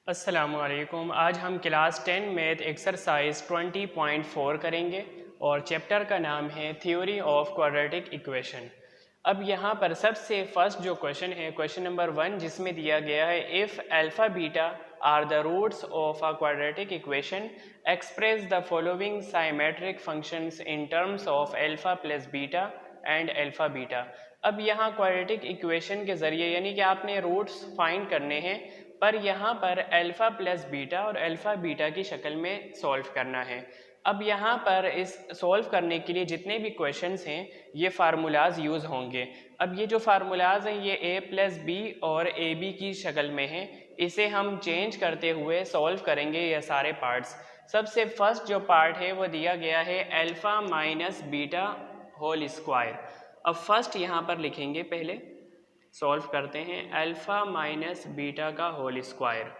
अस्सलामुअलैकुम। आज हम क्लास 10 मैथ एक्सरसाइज 20.4 करेंगे और चैप्टर का नाम है थ्योरी ऑफ क्वाड्रेटिक इक्वेशन। अब यहाँ पर सबसे फर्स्ट जो क्वेश्चन है क्वेश्चन नंबर 1, जिसमें दिया गया है if alpha beta are the roots of a quadratic equation express the following symmetric functions in terms of alpha plus beta and alpha beta. अब यहाँ क्वाड्रेटिक इक्वेशन के ज़रिए यानी कि आपने रूट्स फाइंड करने हैं, पर यहाँ पर अल्फ़ा प्लस बीटा और अल्फ़ा बीटा की शक्ल में सॉल्व करना है। अब यहाँ पर इस सॉल्व करने के लिए जितने भी क्वेश्चंस हैं ये फार्मूलाज यूज़ होंगे। अब ये जो फार्मूलाज हैं ये a प्लस बी और ए बी की शक्ल में हैं। इसे हम चेंज करते हुए सॉल्व करेंगे ये सारे पार्ट्स। सबसे फर्स्ट जो पार्ट है वो दिया गया है alpha minus beta whole square. अब फर्स्ट यहाँ पर लिखेंगे, पहले सॉल्व करते हैं अल्फ़ा माइनस बीटा का होल स्क्वायर।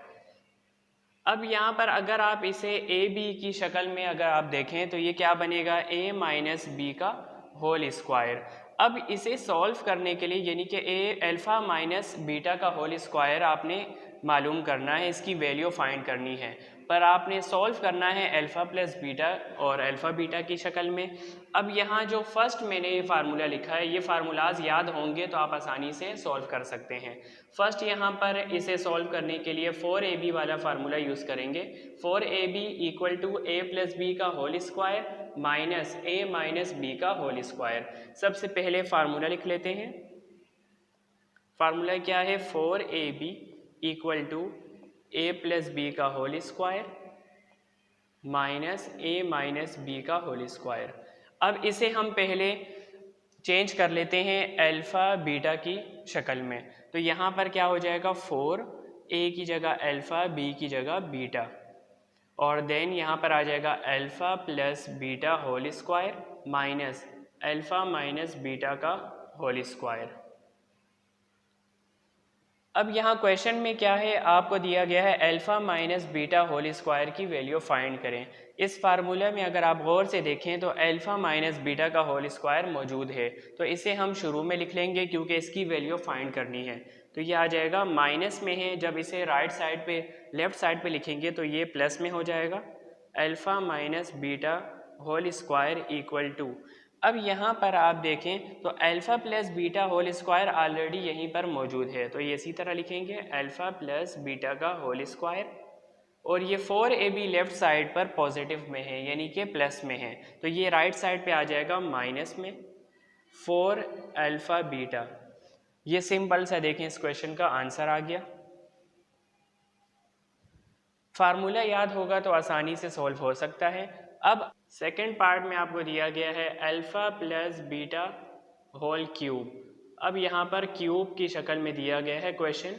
अब यहाँ पर अगर आप इसे ए बी की शक्ल में अगर आप देखें तो ये क्या बनेगा, a माइनस बी का होल स्क्वायर। अब इसे सॉल्व करने के लिए यानी कि ए अल्फ़ा माइनस बीटा का होल स्क्वायर आपने मालूम करना है, इसकी वैल्यू फाइंड करनी है, पर आपने सॉल्व करना है अल्फ़ा प्लस बीटा और अल्फ़ा बीटा की शक्ल में। अब यहाँ जो फर्स्ट मैंने ये फार्मूला लिखा है ये फार्मूलाज याद होंगे तो आप आसानी से सॉल्व कर सकते हैं। फर्स्ट यहाँ पर इसे सॉल्व करने के लिए 4ab वाला फार्मूला यूज़ करेंगे। 4ab equal to a plus B का whole square minus a minus B का होल स्क्वायर। सबसे पहले फार्मूला लिख लेते हैं। फार्मूला क्या है, 4ab equal to a plus B का whole square minus a minus B का होल स्क्वायर। अब इसे हम पहले चेंज कर लेते हैं अल्फ़ा बीटा की शक्ल में। तो यहाँ पर क्या हो जाएगा, 4a की जगह अल्फ़ा, b की जगह बीटा, और देन यहाँ पर आ जाएगा alpha plus beta whole square minus alpha minus beta का होल स्क्वायर। अब यहाँ क्वेश्चन में क्या है, आपको दिया गया है alpha minus beta whole square की वैल्यू फाइंड करें। इस फार्मूला में अगर आप गौर से देखें तो अल्फ़ा माइनस बीटा का होल स्क्वायर मौजूद है, तो इसे हम शुरू में लिख लेंगे क्योंकि इसकी वैल्यू फाइंड करनी है। तो ये आ जाएगा माइनस में है, जब इसे राइट साइड पे लेफ़्ट साइड पे लिखेंगे तो ये प्लस में हो जाएगा। Alpha minus beta whole square equal to, अब यहाँ पर आप देखें तो alpha plus beta whole square already यहीं पर मौजूद है, तो ये इसी तरह लिखेंगे अल्फ़ा प्लस बीटा का होल स्क्वायर, और ये 4ab लेफ़्ट साइड पर पॉजिटिव में है यानी कि प्लस में है, तो ये राइट साइड पे आ जाएगा माइनस में 4 अल्फ़ा बीटा। ये सिंपल सा देखें इस क्वेश्चन का आंसर आ गया। फार्मूला याद होगा तो आसानी से सॉल्व हो सकता है। अब सेकंड पार्ट में आपको दिया गया है alpha plus beta whole cube. अब यहाँ पर क्यूब की शक्ल में दिया गया है क्वेश्चन।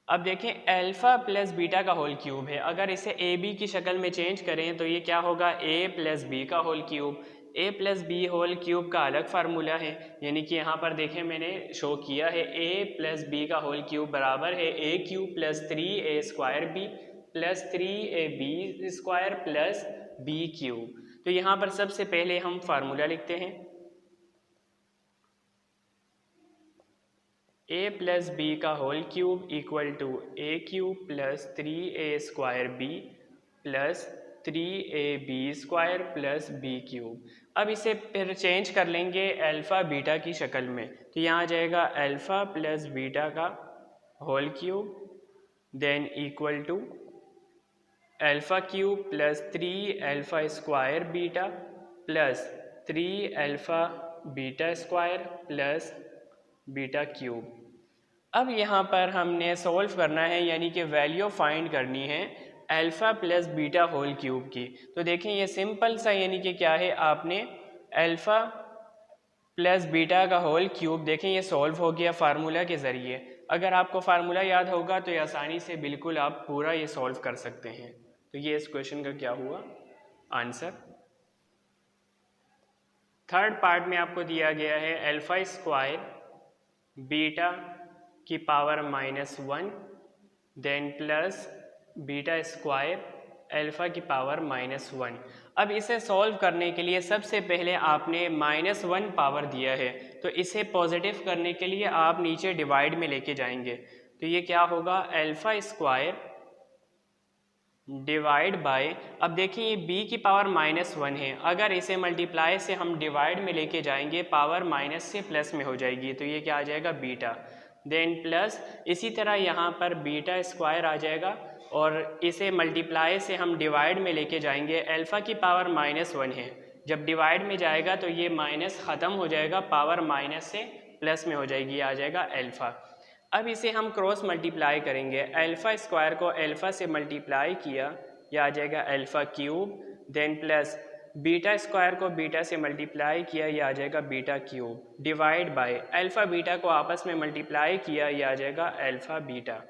अब देखें अल्फ़ा प्लस बीटा का होल क्यूब है, अगर इसे ए बी की शक्ल में चेंज करें तो ये क्या होगा, ए प्लस बी का होल क्यूब। ए प्लस बी होल क्यूब का अलग फार्मूला है, यानी कि यहाँ पर देखें मैंने शो किया है ए प्लस बी का होल क्यूब बराबर है a cube plus 3a square b plus 3ab square plus b cube. तो यहाँ पर सबसे पहले हम फार्मूला लिखते हैं, a प्लस बी का whole cube equal to a cube plus 3a square b plus 3ab square plus b cube. अब इसे फिर चेंज कर लेंगे अल्फ़ा बीटा की शक्ल में, तो यहाँ आ जाएगा अल्फ़ा प्लस बीटा का whole cube then equal to alpha cube plus 3 alpha square beta plus 3 alpha beta square plus beta cube. अब यहाँ पर हमने सॉल्व करना है यानी कि वैल्यू फाइंड करनी है alpha plus beta whole cube की। तो देखें ये सिंपल सा यानी कि क्या है, आपने अल्फ़ा प्लस बीटा का होल क्यूब देखें ये सॉल्व हो गया फार्मूला के ज़रिए। अगर आपको फार्मूला याद होगा तो ये आसानी से बिल्कुल आप पूरा ये सॉल्व कर सकते हैं। तो ये इस क्वेश्चन का क्या हुआ आंसर। थर्ड पार्ट में आपको दिया गया है अल्फ़ा स्क्वायर बीटा की power -1 then plus beta square alpha की पावर -1। अब इसे सॉल्व करने के लिए सबसे पहले आपने -1 पावर दिया है, तो इसे पॉजिटिव करने के लिए आप नीचे डिवाइड में लेके जाएंगे। तो ये क्या होगा, अल्फ़ा स्क्वायर डिवाइड बाय, अब देखिए ये b की पावर -1 है, अगर इसे मल्टीप्लाई से हम डिवाइड में लेके जाएंगे पावर माइनस से प्लस में हो जाएगी, तो ये क्या आ जाएगा बीटा, देन प्लस इसी तरह यहाँ पर बीटा स्क्वायर आ जाएगा और इसे मल्टीप्लाई से हम डिवाइड में लेके जाएंगे, अल्फ़ा की पावर -1 है, जब डिवाइड में जाएगा तो ये माइनस ख़त्म हो जाएगा, पावर माइनस से प्लस में हो जाएगी, आ जाएगा अल्फ़ा। अब इसे हम क्रॉस मल्टीप्लाई करेंगे, अल्फ़ा स्क्वायर को अल्फ़ा से मल्टीप्लाई किया, यह आ जाएगा alpha cube, then plus beta square को बीटा से मल्टीप्लाई किया, यह आ जाएगा beta cube, divide by alpha beta को आपस में मल्टीप्लाई किया, यह आ जाएगा अल्फ़ा बीटा।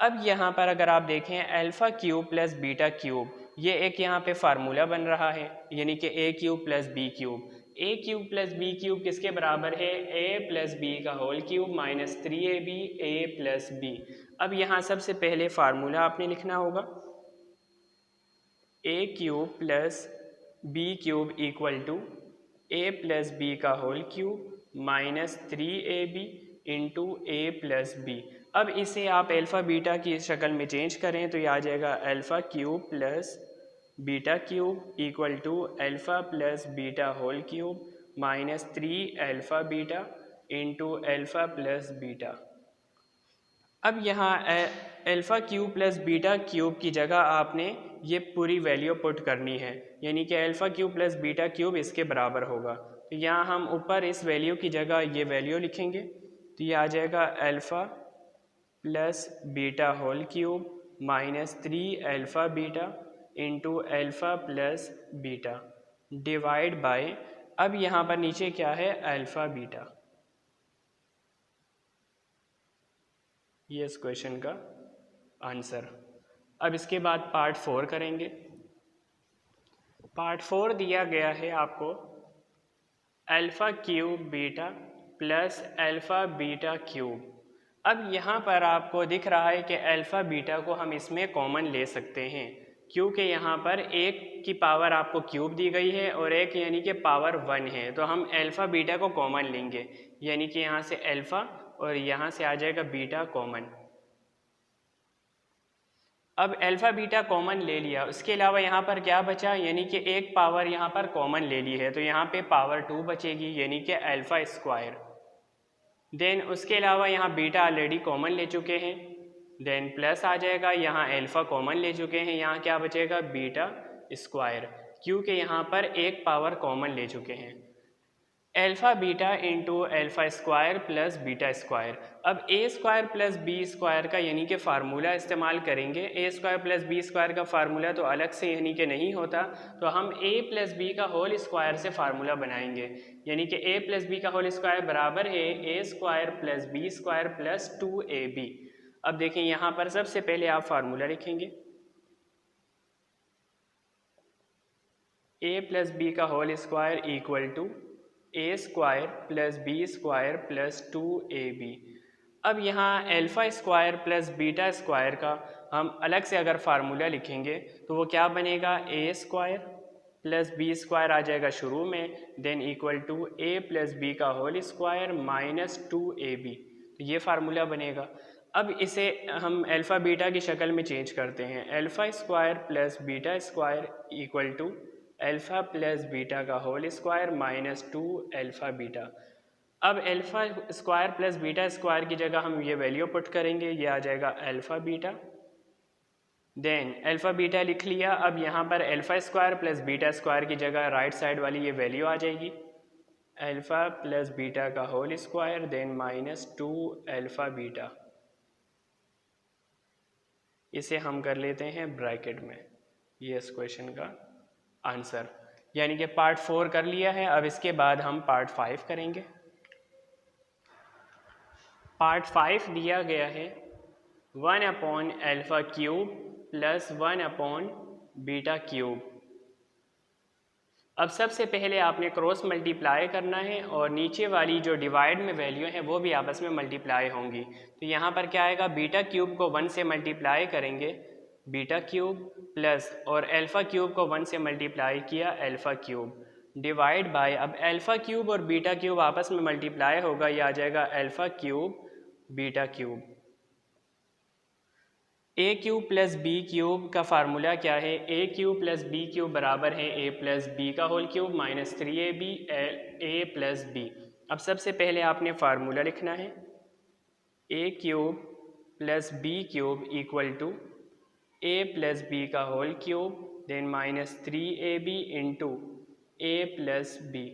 अब यहाँ पर अगर आप देखें alpha cube plus beta cube, ये एक यहाँ पे फार्मूला बन रहा है, यानी कि a cube plus b cube, a cube plus b cube किसके बराबर है, ए प्लस बी का whole cube minus 3ab a plus b. अब यहाँ सबसे पहले फार्मूला आपने लिखना होगा, a cube plus b cube equal to a plus B का whole cube minus 3ab into a plus b. अब इसे आप अल्फ़ा बीटा की शक्ल में चेंज करें तो ये आ जाएगा alpha cube plus beta cube equal to alpha plus beta whole cube minus 3 alpha beta into alpha plus beta. अब यहाँ alpha cube plus beta cube की जगह आपने ये पूरी वैल्यू पुट करनी है, यानी कि alpha cube plus beta cube इसके बराबर होगा, तो यहाँ हम ऊपर इस वैल्यू की जगह ये वैल्यू लिखेंगे, तो ये आ जाएगा alpha plus beta whole cube minus 3 alpha beta into alpha plus beta divide by, अब यहाँ पर नीचे क्या है अल्फ़ा बीटा। ये इस क्वेश्चन का आंसर। अब इसके बाद पार्ट 4 करेंगे। पार्ट 4 दिया गया है आपको alpha cube beta plus alpha beta cube. अब यहाँ पर आपको दिख रहा है कि अल्फ़ा बीटा को हम इसमें कॉमन ले सकते हैं, क्योंकि यहाँ पर एक की पावर आपको क्यूब दी गई है और एक यानी कि पावर 1 है, तो हम अल्फ़ा बीटा को कॉमन लेंगे, यानी कि यहाँ से अल्फ़ा और यहाँ से आ जाएगा बीटा कॉमन। अब अल्फ़ा बीटा कॉमन ले लिया, उसके अलावा यहाँ पर क्या बचा, यानी कि एक पावर यहाँ पर कॉमन ले ली है, तो यहाँ पे पावर 2 बचेगी, यानी कि अल्फ़ा स्क्वायर। देन उसके अलावा यहाँ बीटा ऑलरेडी कॉमन ले चुके हैं, देन प्लस आ जाएगा, यहाँ अल्फ़ा कॉमन ले चुके हैं, यहाँ क्या बचेगा बीटा स्क्वायर, क्योंकि यहाँ पर एक पावर कॉमन ले चुके हैं। Alpha beta into alpha square plus beta square. अब a square plus b square का यानी कि फार्मूला इस्तेमाल करेंगे। A square plus b square का फार्मूला तो अलग से यानी कि नहीं होता, तो हम ए प्लस बी का होल स्क्वायर से फार्मूला बनाएंगे, यानी कि ए प्लस बी का होल स्क्वायर बराबर है a square plus b square plus 2ab। अब देखें यहाँ पर सबसे पहले आप फार्मूला लिखेंगे, ए प्लस बी का whole square equal to a square plus b square plus 2ab। अब यहाँ alpha square plus beta square का हम अलग से अगर फार्मूला लिखेंगे तो वो क्या बनेगा, a square plus b square आ जाएगा शुरू में, then equal to a plus B का होल स्क्वायर माइनस 2ab, तो ये फार्मूला बनेगा। अब इसे हम अल्फ़ा बीटा की शक्ल में चेंज करते हैं, alpha square plus beta square equal to alpha plus beta का whole square minus 2 alpha beta. अब alpha square plus beta square की जगह हम ये वैल्यू पुट करेंगे, ये आ जाएगा alpha beta, then alpha beta लिख लिया। अब यहाँ पर alpha square plus beta square की जगह राइट साइड वाली ये वैल्यू आ जाएगी, अल्फ़ा प्लस बीटा का whole square then minus 2 alpha beta. इसे हम कर लेते हैं ब्रैकेट में, ये इस क्वेश्चन का आंसर। यानी कि पार्ट 4 कर लिया है। अब इसके बाद हम पार्ट 5 करेंगे। पार्ट 5 दिया गया है 1 upon alpha cube plus 1 upon beta cube. अब सबसे पहले आपने क्रॉस मल्टीप्लाई करना है और नीचे वाली जो डिवाइड में वैल्यू है वो भी आपस में मल्टीप्लाई होंगी। तो यहाँ पर क्या आएगा, बीटा क्यूब को 1 से मल्टीप्लाई करेंगे बीटा क्यूब प्लस और अल्फ़ा क्यूब को 1 से मल्टीप्लाई किया अल्फ़ा क्यूब डिवाइड बाय, अब अल्फ़ा क्यूब और बीटा क्यूब आपस में मल्टीप्लाई होगा, ये आ जाएगा alpha cube beta cube. A cube plus b cube का फार्मूला क्या है? A cube plus b cube बराबर है ए प्लस बी का whole cube minus 3ab a plus b. अब सबसे पहले आपने फार्मूला लिखना है, a cube plus b cube equal to a plus B का whole cube then minus 3ab into a plus b.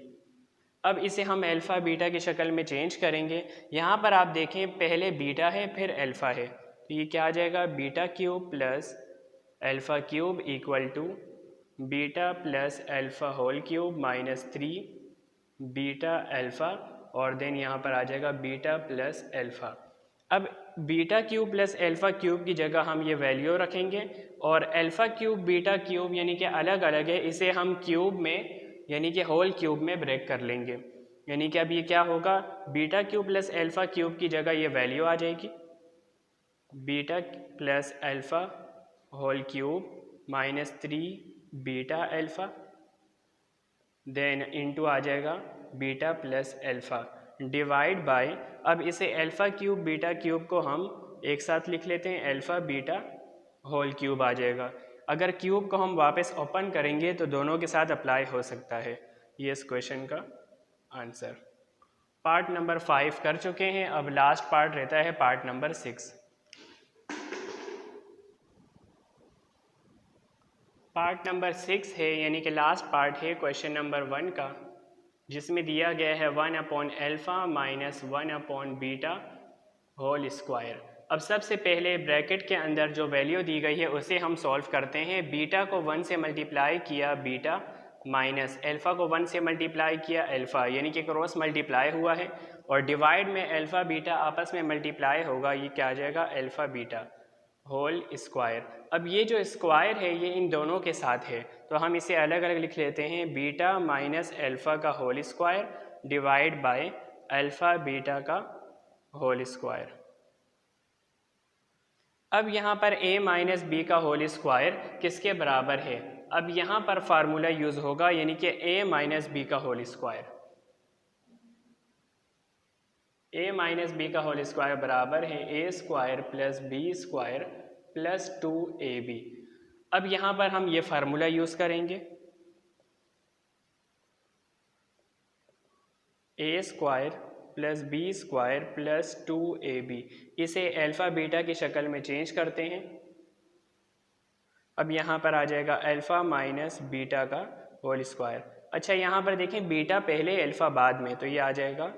अब इसे हम अल्फ़ा बीटा की शक्ल में चेंज करेंगे। यहाँ पर आप देखें पहले बीटा है फिर अल्फ़ा है, तो ये क्या आ जाएगा? Beta cube plus alpha cube equal to beta plus alpha whole cube minus 3 beta alpha और देन यहाँ पर आ जाएगा बीटा प्लस अल्फ़ा। अब beta cube plus alpha cube की जगह हम ये वैल्यू रखेंगे और अल्फ़ा क्यूब बीटा क्यूब यानी कि अलग अलग है, इसे हम क्यूब में यानी कि होल क्यूब में ब्रेक कर लेंगे। यानी कि अब ये क्या होगा? Beta cube plus alpha cube की जगह ये वैल्यू आ जाएगी beta plus alpha whole cube minus 3 beta alpha then into आ जाएगा beta plus alpha divide by, अब इसे अल्फ़ा क्यूब बीटा क्यूब को हम एक साथ लिख लेते हैं, अल्फ़ा बीटा होल क्यूब आ जाएगा। अगर क्यूब को हम वापस ओपन करेंगे तो दोनों के साथ अप्लाई हो सकता है। ये इस क्वेश्चन का आंसर। पार्ट नंबर 5 कर चुके हैं, अब लास्ट पार्ट रहता है पार्ट नंबर 6। पार्ट नंबर 6 है यानी कि लास्ट पार्ट है क्वेश्चन नंबर 1 का, जिसमें दिया गया है 1/अल्फ़ा माइनस 1/बीटा होल स्क्वायर। अब सबसे पहले ब्रैकेट के अंदर जो वैल्यू दी गई है उसे हम सॉल्व करते हैं। बीटा को 1 से मल्टीप्लाई किया बीटा माइनस अल्फ़ा को 1 से मल्टीप्लाई किया अल्फ़ा, यानी कि क्रॉस मल्टीप्लाई हुआ है और डिवाइड में अल्फ़ा बीटा आपस में मल्टीप्लाई होगा, ये क्या आ जाएगा? Alpha beta whole square. अब ये जो स्क्वायर है ये इन दोनों के साथ है, तो हम इसे अलग अलग लिख लेते हैं, बीटा माइनस अल्फ़ा का whole square divide by alpha beta का होल स्क्वायर। अब यहाँ पर a माइनस बी का होल स्क्वायर किसके बराबर है? अब यहाँ पर फार्मूला यूज़ होगा यानी कि a माइनस बी का whole square. a minus B का होल स्क्वायर बराबर है a square plus b square plus 2ab। अब यहाँ पर हम ये फार्मूला यूज़ करेंगे, a square plus b square plus 2ab। इसे अल्फ़ा बीटा की शक्ल में चेंज करते हैं। अब यहाँ पर आ जाएगा अल्फ़ा माइनस बीटा का होल स्क्वायर। अच्छा यहाँ पर देखें बीटा पहले अल्फ़ा बाद में, तो ये आ जाएगा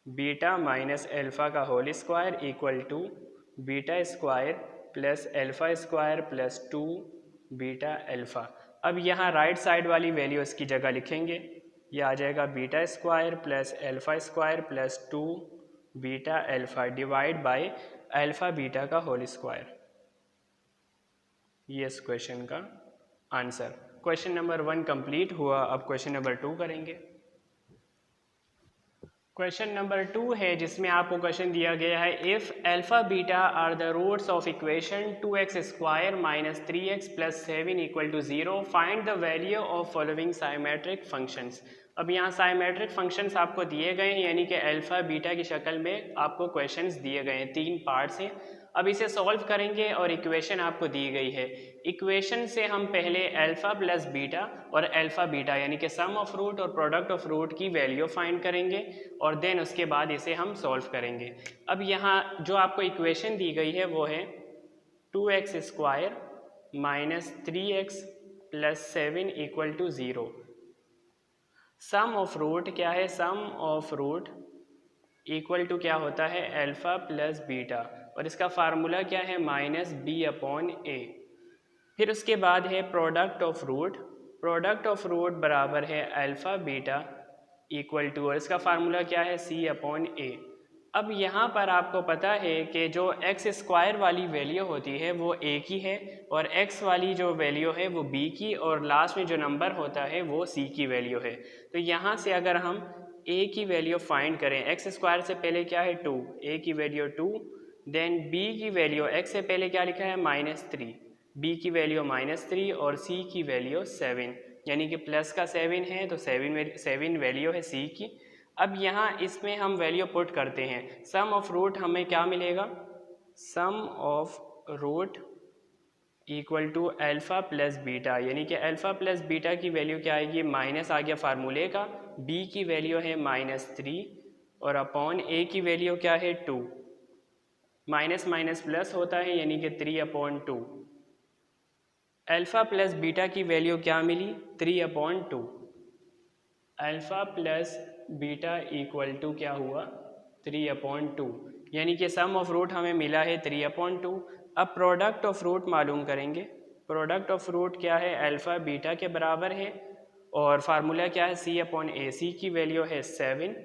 बीटा माइनस अल्फ़ा का whole square equal to beta square plus alpha square plus 2 beta alpha. अब यहाँ राइट साइड वाली वैल्यू इसकी जगह लिखेंगे, ये आ जाएगा beta square plus alpha square plus 2 beta alpha divide by alpha beta का होल स्क्वायर। ये इस क्वेश्चन का आंसर। क्वेश्चन नंबर 1 कंप्लीट हुआ, अब क्वेश्चन नंबर 2 करेंगे। क्वेश्चन नंबर 2 है जिसमें आपको क्वेश्चन दिया गया है, if alpha beta are the roots of equation 2x square minus 3x plus 7 equal to 0 find the value of following symmetric functions. अब यहाँ साइमेट्रिक फंक्शंस आपको दिए गए हैं यानी कि अल्फ़ा बीटा की शक्ल में आपको क्वेश्चंस दिए गए हैं, 3 पार्ट्स हैं। अब इसे सॉल्व करेंगे और इक्वेशन आपको दी गई है। इक्वेशन से हम पहले अल्फ़ा प्लस बीटा और अल्फ़ा बीटा यानी कि सम ऑफ रूट और प्रोडक्ट ऑफ रूट की वैल्यू फाइंड करेंगे और देन उसके बाद इसे हम सॉल्व करेंगे। अब यहाँ जो आपको इक्वेशन दी गई है वो है 2x square minus 3x plus 7 equal to 0। Sum of root क्या है? Sum of root equal to क्या होता है? अल्फ़ा प्लस बीटा, और इसका फार्मूला क्या है? Minus b upon a. फिर उसके बाद है product of root, product of root बराबर है अल्फ़ा बीटा इक्वल टू, और इसका फार्मूला क्या है? सी अपॉन ए। अब यहाँ पर आपको पता है कि जो एक्स स्क्वायर वाली वैल्यू होती है वो ए की है और एक्स वाली जो वैल्यू है वो बी की, और लास्ट में जो नंबर होता है वो सी की वैल्यू है। तो यहाँ से अगर हम ए की वैल्यू फाइंड करें, एक्स स्क्वायर से पहले क्या है? 2, ए की वैल्यू 2, देन बी की वैल्यू एक्स से पहले क्या लिखा है? -3, बी की वैल्यू -3 और सी की वैल्यू 7, यानी कि प्लस का 7 है तो 7 वैल्यू है सी की। अब यहाँ इसमें हम वैल्यू पुट करते हैं, सम ऑफ रूट हमें क्या मिलेगा? Sum of root equal to alpha plus beta, यानी कि अल्फ़ा प्लस बीटा की वैल्यू क्या आएगी, माइनस आ गया फार्मूले का, b की वैल्यू है -3 और अपॉन a की वैल्यू क्या है 2, माइनस माइनस प्लस होता है यानी कि 3/2। अल्फ़ा प्लस बीटा की वैल्यू क्या मिली, 3/2। Alpha plus beta equal to क्या हुआ, 3/2, यानी कि सम ऑफ रूट हमें मिला है 3/2। अब प्रोडक्ट ऑफ रूट मालूम करेंगे। प्रोडक्ट ऑफ रूट क्या है, अल्फ़ा बीटा के बराबर है और फार्मूला क्या है, c/a। c की वैल्यू है 7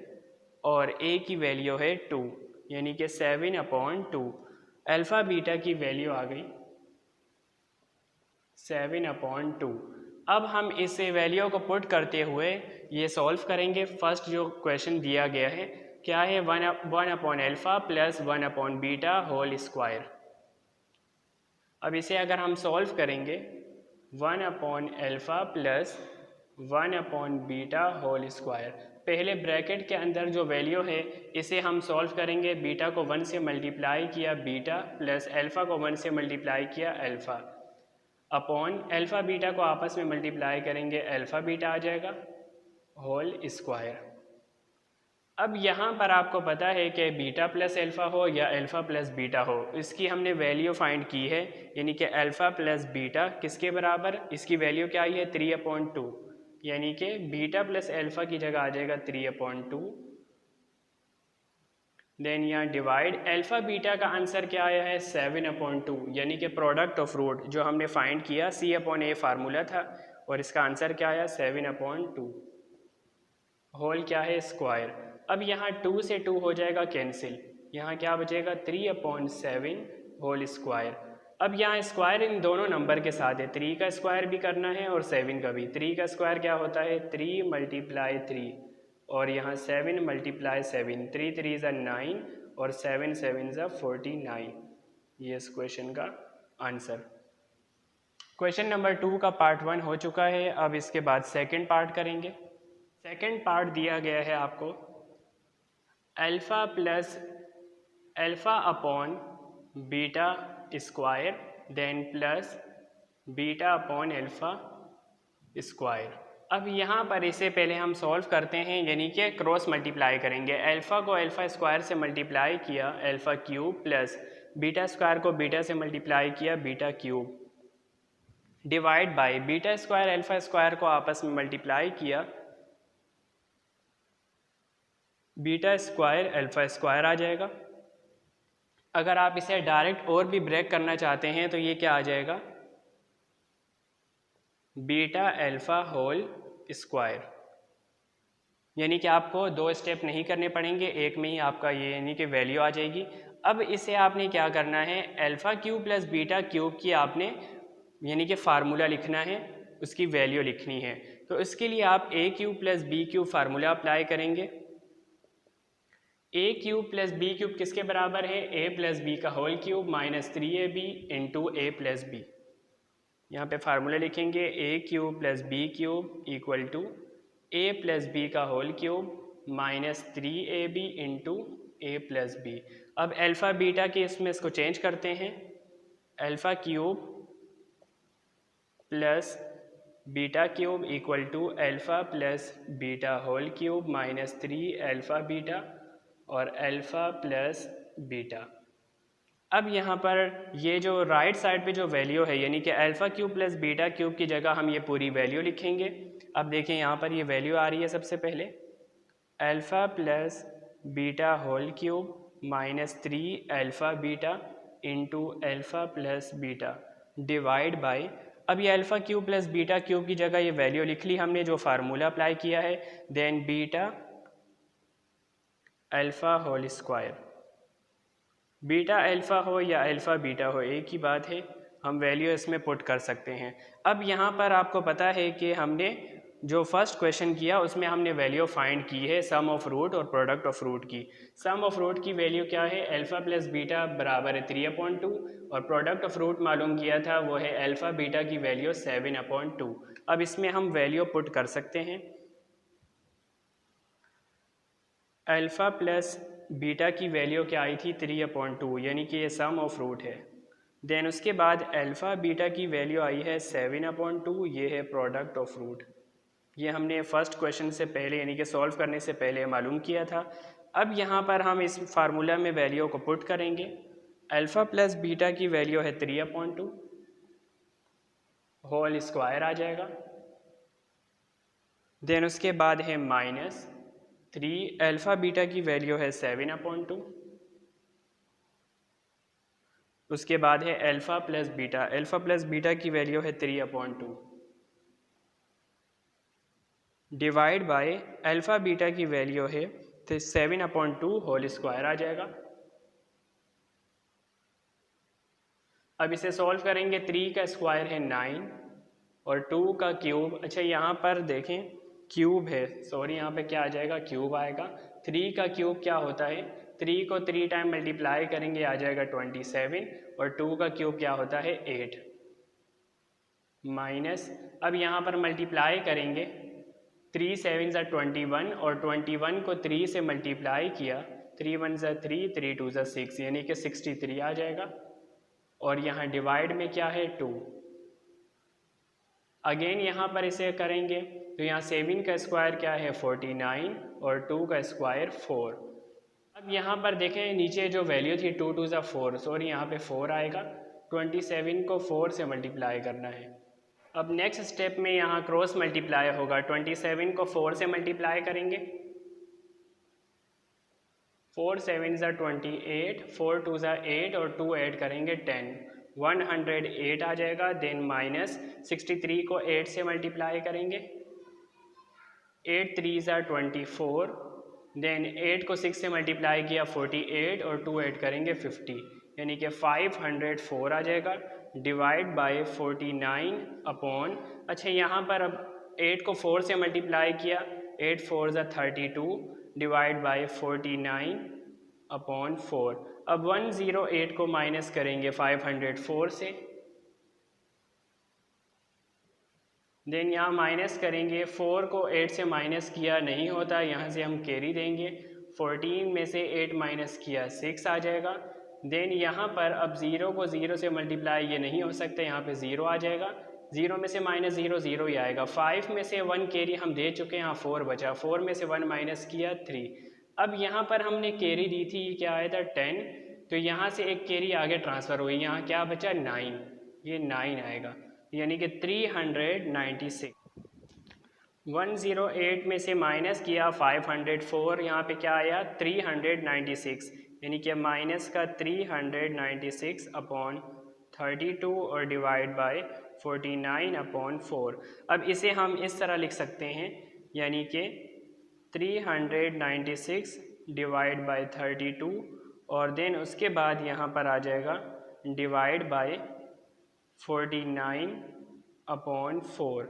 और a की वैल्यू है 2, यानी कि 7/2। अल्फ़ा बीटा की वैल्यू आ गई 7/2। अब हम इस वैल्यू को पुट करते हुए ये सॉल्व करेंगे। फर्स्ट जो क्वेश्चन दिया गया है क्या है, 1/α प्लस 1/बीटा होल स्क्वायर। अब इसे अगर हम सॉल्व करेंगे 1/α प्लस 1/बीटा होल स्क्वायर, पहले ब्रैकेट के अंदर जो वैल्यू है इसे हम सॉल्व करेंगे। बीटा को 1 से मल्टीप्लाई किया बीटा, प्लस अल्फ़ा को 1 से मल्टीप्लाई किया अल्फ़ा, अपॉन अल्फ़ा बीटा को आपस में मल्टीप्लाई करेंगे, अल्फ़ा बीटा आ जाएगा होल स्क्वायर। अब यहाँ पर आपको पता है कि बीटा प्लस अल्फ़ा हो या अल्फ़ा प्लस बीटा हो, इसकी हमने वैल्यू फाइंड की है, यानी कि अल्फ़ा प्लस बीटा किसके बराबर, इसकी वैल्यू क्या आई है 3/2, यानी कि बीटा प्लस अल्फ़ा की जगह आ जाएगा 3/2। देन यहाँ डिवाइड, अल्फ़ा बीटा का आंसर क्या आया है 7/2, यानी कि प्रोडक्ट ऑफ रूट जो हमने फाइंड किया c/a फार्मूला था और इसका आंसर क्या आया 7/2 होल क्या है स्क्वायर। अब यहाँ 2 से 2 हो जाएगा कैंसिल, यहाँ क्या बचेगा 3/7 होल स्क्वायर। अब यहाँ स्क्वायर इन दोनों नंबर के साथ है, 3 का स्क्वायर भी करना है और 7 का भी। 3 का स्क्वायर क्या होता है 3 × 3 और यहाँ 7 × 7, 3 3 ज़ा 9 और 7 7 ज़ा 49, ये इस क्वेश्चन का आंसर। क्वेश्चन नंबर 2 का पार्ट 1 हो चुका है, अब इसके बाद सेकंड पार्ट करेंगे। सेकंड पार्ट दिया गया है आपको alpha plus alpha upon beta square then plus beta upon alpha square. अब यहाँ पर इसे पहले हम सॉल्व करते हैं, यानी कि क्रॉस मल्टीप्लाई करेंगे। अल्फ़ा को अल्फ़ा स्क्वायर से मल्टीप्लाई किया alpha cube, plus beta square को बीटा से मल्टीप्लाई किया beta cube, divide by beta square alpha square को आपस में मल्टीप्लाई किया बीटा स्क्वायर अल्फ़ा स्क्वायर आ जाएगा। अगर आप इसे डायरेक्ट और भी ब्रेक करना चाहते हैं तो ये क्या आ जाएगा बीटा अल्फ़ा होल स्क्वायर, यानी कि आपको 2 स्टेप नहीं करने पड़ेंगे, एक में ही आपका ये यानी कि वैल्यू आ जाएगी। अब इसे आपने क्या करना है, alpha cube plus beta cube की आपने यानी कि फार्मूला लिखना है, उसकी वैल्यू लिखनी है। तो इसके लिए आप a cube plus b cube formula apply करेंगे। a cube plus b cube किसके बराबर है, a प्लस बी का whole cube minus 3ab into a plus b. यहाँ पे फार्मूला लिखेंगे a cube plus b cube equal to a plus B का whole cube minus 3ab into a plus b. अब alpha beta के इसमें इसको change करते हैं, alpha cube plus beta cube equal to alpha plus beta whole cube minus 3 alpha beta और alpha plus beta. अब यहाँ पर ये जो राइट साइड पे जो वैल्यू है यानी कि alpha cube plus beta cube की जगह हम ये पूरी वैल्यू लिखेंगे। अब देखें यहाँ पर ये वैल्यू आ रही है, सबसे पहले alpha plus beta whole cube minus 3 alpha beta into alpha plus beta divide by, अब ये alpha cube plus beta cube की जगह ये वैल्यू लिख ली हमने जो फार्मूला अप्लाई किया है, then beta alpha whole square. Beta alpha हो या अल्फ़ा बीटा हो एक ही बात है, हम वैल्यू इसमें पुट कर सकते हैं। अब यहाँ पर आपको पता है कि हमने जो फर्स्ट क्वेश्चन किया उसमें हमने वैल्यू फाइंड की है सम ऑफ रूट और प्रोडक्ट ऑफ रूट की। सम ऑफ रूट की वैल्यू क्या है, अल्फ़ा प्लस बीटा बराबर है 3/2 और प्रोडक्ट ऑफ रूट मालूम किया था वो है अल्फ़ा बीटा की वैल्यू 7/2। अब इसमें हम वैल्यू पुट कर सकते हैं। अल्फ़ा प्लस बीटा की वैल्यू क्या आई थी 3/2, यानी कि ये सम ऑफ रूट है। देन उसके बाद अल्फ़ा बीटा की वैल्यू आई है 7/2, ये है प्रोडक्ट ऑफ रूट। ये हमने फर्स्ट क्वेश्चन से पहले यानी कि सॉल्व करने से पहले मालूम किया था। अब यहाँ पर हम इस फार्मूला में वैल्यू को पुट करेंगे। अल्फ़ा प्लस बीटा की वैल्यू है 3/2, होल स्क्वायर आ जाएगा। देन उसके बाद है -3, अल्फ़ा बीटा की वैल्यू है 7/2। उसके बाद है अल्फ़ा प्लस बीटा की वैल्यू है 3/2 डिवाइड बाय अल्फ़ा बीटा की वैल्यू है तो 7/2 होल स्क्वायर आ जाएगा। अब इसे सॉल्व करेंगे। 3 का स्क्वायर है 9 और 2 का क्यूब, अच्छा यहाँ पर देखें क्यूब है, सॉरी यहाँ पे क्या आ जाएगा, क्यूब आएगा। 3 का क्यूब क्या होता है, 3 को 3 टाइम मल्टीप्लाई करेंगे आ जाएगा 27 और 2 का क्यूब क्या होता है 8 माइनस, अब यहाँ पर मल्टीप्लाई करेंगे 3 7 ज़ा 21 और 21 को 3 से मल्टीप्लाई किया, 3 1 ज़ा 3, 3 2 ज़ा 6 यानी कि 63 आ जाएगा। और यहाँ डिवाइड में क्या है 2, अगेन यहाँ पर इसे करेंगे तो यहाँ 7 का स्क्वायर क्या है 49 और 2 का स्क्वायर 4। अब यहाँ पर देखें नीचे जो वैल्यू थी 2 2 ज़ा 4, सॉरी यहाँ पे 4 आएगा, 27 को 4 से मल्टीप्लाई करना है। अब नेक्स्ट स्टेप में यहाँ क्रॉस मल्टीप्लाई होगा, 27 को 4 से मल्टीप्लाई करेंगे, 4 7 ज़ा 28, 4 2 ज़ा 8 और 2 ऐड करेंगे 10, 108 आ जाएगा। देन माइनस 63 को 8 से मल्टीप्लाई करेंगे, 8 3 ज़ा 24, देन 8 को 6 से मल्टीप्लाई किया 48 और 2 ऐड करेंगे 50 यानी कि 504 आ जाएगा। डिवाइड बाय 49 अपॉन, अच्छा यहाँ पर अब 8 को 4 से मल्टीप्लाई किया, 8 4 ज़ा 32 डिवाइड बाय 49 अपॉन 4। अब 108 को माइनस करेंगे 504 से, देन यहाँ माइनस करेंगे, 4 को 8 से माइनस किया नहीं होता, यहाँ से हम कैरी देंगे, 14 में से 8 माइनस किया 6 आ जाएगा। देन यहाँ पर अब 0 को 0 से मल्टीप्लाई ये नहीं हो सकता, यहाँ पे 0 आ जाएगा, 0 में से माइनस 0 0 ही आएगा। 5 में से 1 कैरी हम दे चुके हैं, यहाँ 4 बचा, 4 में से 1 माइनस किया 3। अब यहाँ पर हमने कैरी दी थी, क्या आया था 10, तो यहाँ से एक कैरी आगे ट्रांसफ़र हुई, यहाँ क्या बचा 9, ये 9 आएगा यानी कि 396। 108 में से माइनस किया 504, यहाँ पे क्या आया 396 यानी कि माइनस का 396 अपॉन 32 और डिवाइड बाय 49 अपॉन 4। अब इसे हम इस तरह लिख सकते हैं यानी कि 396 डिवाइड बाय 32 और देन उसके बाद यहाँ पर आ जाएगा डिवाइड बाय 49 अपॉन 4।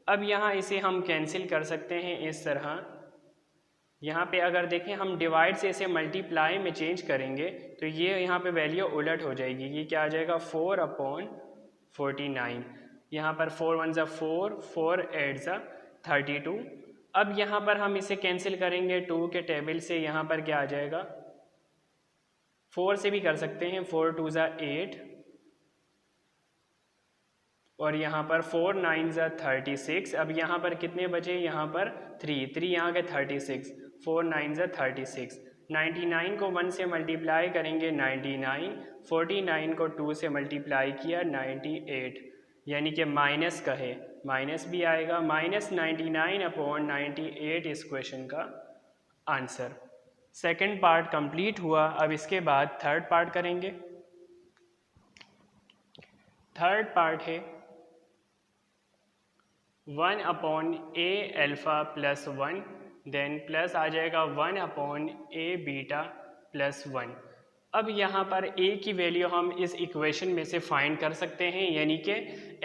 अब यहाँ इसे हम कैंसिल कर सकते हैं इस तरह, यहाँ पे अगर देखें हम डिवाइड से इसे मल्टीप्लाई में चेंज करेंगे तो ये यहाँ पे वैल्यू उलट हो जाएगी, ये क्या आ जाएगा 4 अपॉन 49, यहाँ पर 4 1 ज़ा 4, 4 8 ज़ा 32। अब यहाँ पर हम इसे कैंसिल करेंगे 2 के टेबल से, यहाँ पर क्या आ जाएगा 4 से भी कर सकते हैं, 4 2 ज़ा 8 और यहाँ पर 4 9 ज़ा 36। अब यहाँ पर कितने बचे, यहाँ पर 3 यहाँ गए 36, 4 9 ज़ा 36। 99 को 1 से मल्टीप्लाई करेंगे 99, 49 को 2 से मल्टीप्लाई किया 98 यानी कि माइनस का है, माइनस भी आएगा, -99 अपॉन 98 इस क्वेश्चन का आंसर। सेकंड पार्ट कंप्लीट हुआ। अब इसके बाद थर्ड पार्ट करेंगे। थर्ड पार्ट है 1 अपॉन ए अल्फ़ा प्लस 1, देन प्लस आ जाएगा 1 अपॉन ए बीटा प्लस 1। अब यहाँ पर ए की वैल्यू हम इस इक्वेशन में से फाइंड कर सकते हैं, यानी कि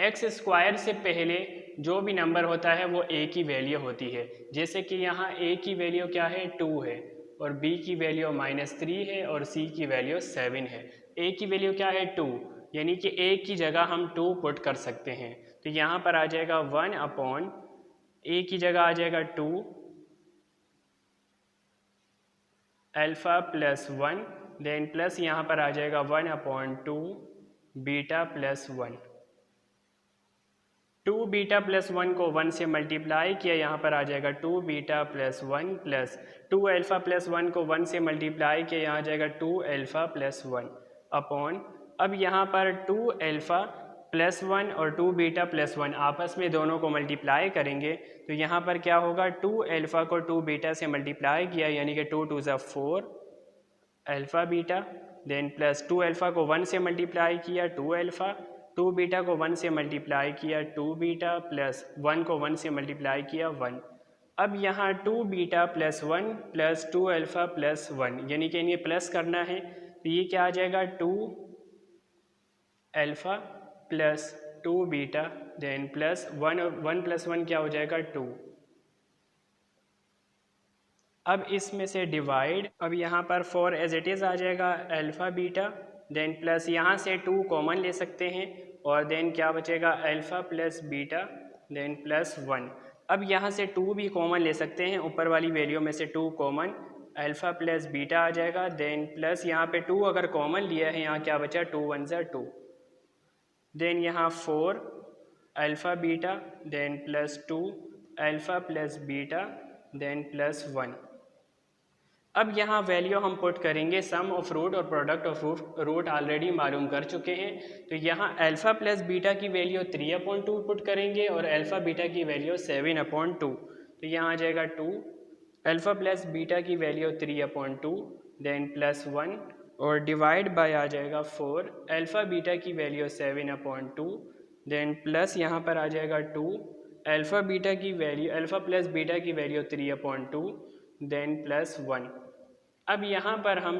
एक्स स्क्वायर से पहले जो भी नंबर होता है वो ए की वैल्यू होती है। जैसे कि यहाँ ए की वैल्यू क्या है 2 है और बी की वैल्यू -3 है और सी की वैल्यू 7 है। ए की वैल्यू क्या है 2, यानी कि ए की जगह हम 2 पुट कर सकते हैं, तो यहाँ पर आ जाएगा 1 अपॉन ए की जगह आ जाएगा 2 अल्फ़ा प्लस 1, देन प्लस यहाँ पर आ जाएगा 1 upon 2 beta plus 1। 2 beta plus 1 को 1 से मल्टीप्लाई किया, यहाँ पर आ जाएगा 2 beta plus 1 plus 2 alpha plus 1 को 1 से मल्टीप्लाई किया, यहाँ आ जाएगा 2 अल्फ़ा प्लस 1 अपॉन, अब यहाँ पर 2 अल्फ़ा प्लस 1 और 2 बीटा प्लस 1 आपस में दोनों को मल्टीप्लाई करेंगे तो यहाँ पर क्या होगा, 2 अल्फ़ा को 2 बीटा से मल्टीप्लाई किया यानी कि 2 2 ज़ा 4 alpha beta, then plus 2 alpha को 1 से मल्टीप्लाई किया 2 अल्फ़ा, 2 बीटा को 1 से मल्टीप्लाई किया 2 बीटा प्लस 1 को 1 से मल्टीप्लाई किया 1। अब यहाँ 2 beta plus 1 plus 2 alpha plus 1 यानी कि इन्हें प्लस करना है तो ये क्या आ जाएगा 2 alpha plus 2 beta, then plus 1 plus 1 क्या हो जाएगा 2। अब इसमें से डिवाइड, अब यहाँ पर 4 एज इट इज़ आ जाएगा अल्फ़ा बीटा, देन प्लस यहाँ से 2 कॉमन ले सकते हैं और देन क्या बचेगा alpha plus beta, then plus 1। अब यहाँ से 2 भी कॉमन ले सकते हैं, ऊपर वाली वैल्यू में से 2 कॉमन, अल्फ़ा प्लस बीटा आ जाएगा, देन प्लस यहाँ पे 2 अगर कॉमन लिया है यहाँ क्या बचा 2 1 ज़ा 2, देन यहाँ 4 alpha beta, then plus 2 alpha plus beta, then plus 1। अब यहाँ वैल्यू हम पुट करेंगे, सम ऑफ रूट और प्रोडक्ट ऑफ रूट ऑलरेडी मालूम कर चुके हैं, तो यहाँ अल्फ़ा प्लस बीटा की वैल्यू 3/2 पुट करेंगे और अल्फ़ा बीटा की वैल्यू 7/2, तो यहाँ आ जाएगा 2, अल्फ़ा प्लस बीटा की वैल्यू 3/2, देन प्लस 1 और डिवाइड बाय आ जाएगा 4, अल्फ़ा बीटा की वैल्यू 7/2, देन प्लस यहाँ पर आ जाएगा 2, अल्फ़ा बीटा की वैल्यू, अल्फ़ा प्लस बीटा की वैल्यू 3/2, देन प्लस 1। अब यहाँ पर हम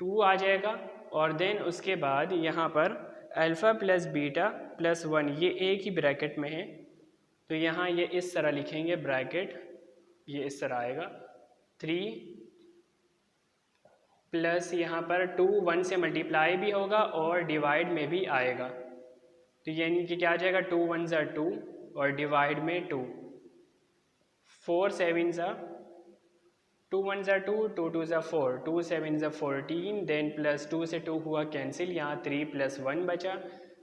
2 आ जाएगा और देन उसके बाद यहाँ पर अल्फ़ा प्लस बीटा प्लस 1 ये एक ही ब्रैकेट में है, तो यहाँ ये इस तरह लिखेंगे ब्रैकेट, ये इस तरह आएगा 3 प्लस यहाँ पर 2 1 से मल्टीप्लाई भी होगा और डिवाइड में भी आएगा, तो यानी कि क्या आ जाएगा 2 1 ज़ा 2 और डिवाइड में 2, 4 7 ज़ा 2 1 ज़ा 2, 2 2 ज़ा 4, 2 7 ज़ा 14, देन प्लस 2 से 2 हुआ कैंसिल, यहाँ 3 प्लस 1 बचा।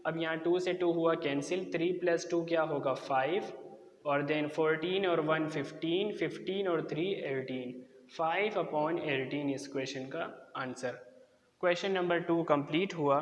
अब यहाँ 2 से 2 हुआ कैंसिल, 3 प्लस 2 क्या होगा 5 और देन 14 और 1 15, 15 और 3 18, 5/18 इस क्वेश्चन का आंसर। क्वेश्चन नंबर 2 कंप्लीट हुआ।